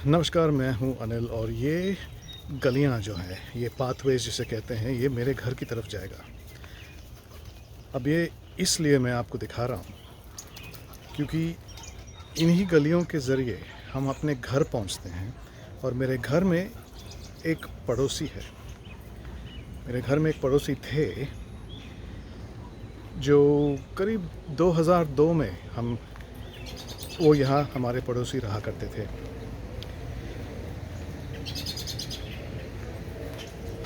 नमस्कार, मैं हूं अनिल और ये गलियां जो हैं, ये पाथवेज़ जिसे कहते हैं, ये मेरे घर की तरफ जाएगा। अब ये इसलिए मैं आपको दिखा रहा हूं क्योंकि इन्हीं गलियों के ज़रिए हम अपने घर पहुंचते हैं और मेरे घर में एक पड़ोसी है। मेरे घर में एक पड़ोसी थे जो करीब 2002 में वो यहाँ हमारे पड़ोसी रहा करते थे।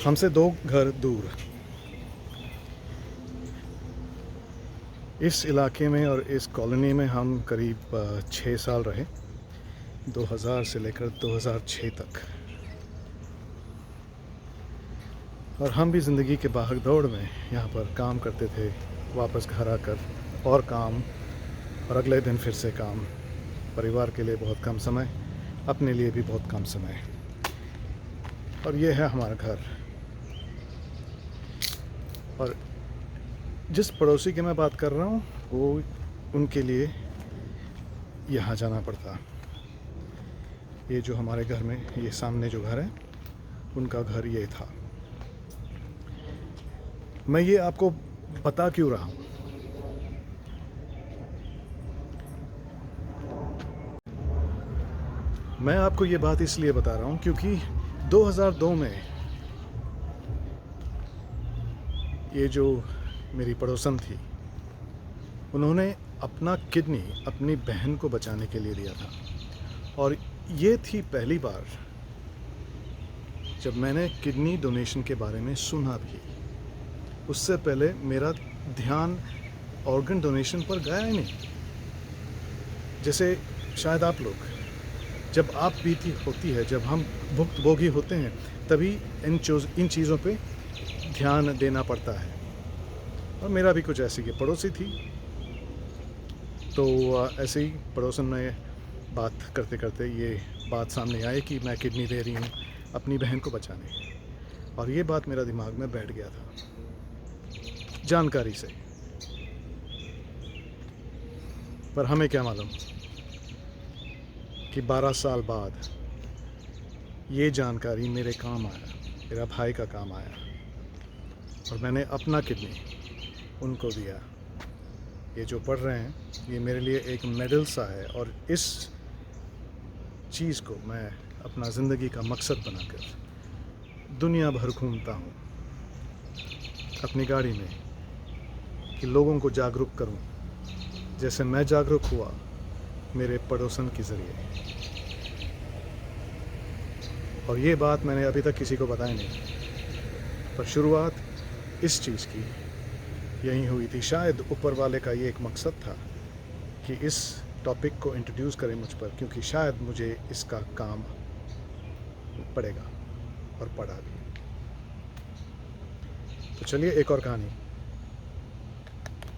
हमसे 2 घर दूर। इस इलाके में और इस कॉलोनी में हम करीब 6 साल रहे, 2000 से लेकर 2006 तक। और हम भी ज़िंदगी के भाग दौड़ में यहाँ पर काम करते थे, वापस घर आकर और काम, और अगले दिन फिर से काम। परिवार के लिए बहुत कम समय, अपने लिए भी बहुत कम समय। और ये है हमारा घर। और जिस पड़ोसी की मैं बात कर रहा हूँ, वो उनके लिए यहाँ जाना पड़ता। ये जो हमारे घर में, ये सामने जो घर है, उनका घर ये था। मैं ये आपको बता क्यों रहा हूँ? मैं आपको ये बात इसलिए बता रहा हूँ क्योंकि 2002 में ये जो मेरी पड़ोसन थी, उन्होंने अपना किडनी अपनी बहन को बचाने के लिए दिया था। और ये थी पहली बार जब मैंने किडनी डोनेशन के बारे में सुना भी। उससे पहले मेरा ध्यान ऑर्गन डोनेशन पर गया ही नहीं। जैसे शायद आप लोग, जब आप बीती होती है, जब हम भुक्तभोगी होते हैं, तभी इन चीज़ों पे ध्यान देना पड़ता है। और मेरा भी कुछ ऐसी की पड़ोसी थी, तो ऐसे ही पड़ोसन में बात करते करते ये बात सामने आई कि मैं किडनी दे रही हूँ अपनी बहन को बचाने। और ये बात मेरा दिमाग में बैठ गया था जानकारी से। पर हमें क्या मालूम कि 12 साल बाद ये जानकारी मेरे काम आया, मेरा भाई का काम आया, और मैंने अपना किडनी उनको दिया। ये जो पढ़ रहे हैं, ये मेरे लिए एक मेडल सा है, और इस चीज़ को मैं अपना ज़िंदगी का मकसद बनाकर दुनिया भर घूमता हूँ अपनी गाड़ी में, कि लोगों को जागरूक करूँ, जैसे मैं जागरूक हुआ मेरे पड़ोसन के ज़रिए। और ये बात मैंने अभी तक किसी को बताई नहीं, पर शुरुआत इस चीज़ की यहीं हुई थी। शायद ऊपर वाले का ये एक मकसद था कि इस टॉपिक को इंट्रोड्यूस करें मुझ पर, क्योंकि शायद मुझे इसका काम पड़ेगा, और पड़ा भी। तो चलिए एक और कहानी।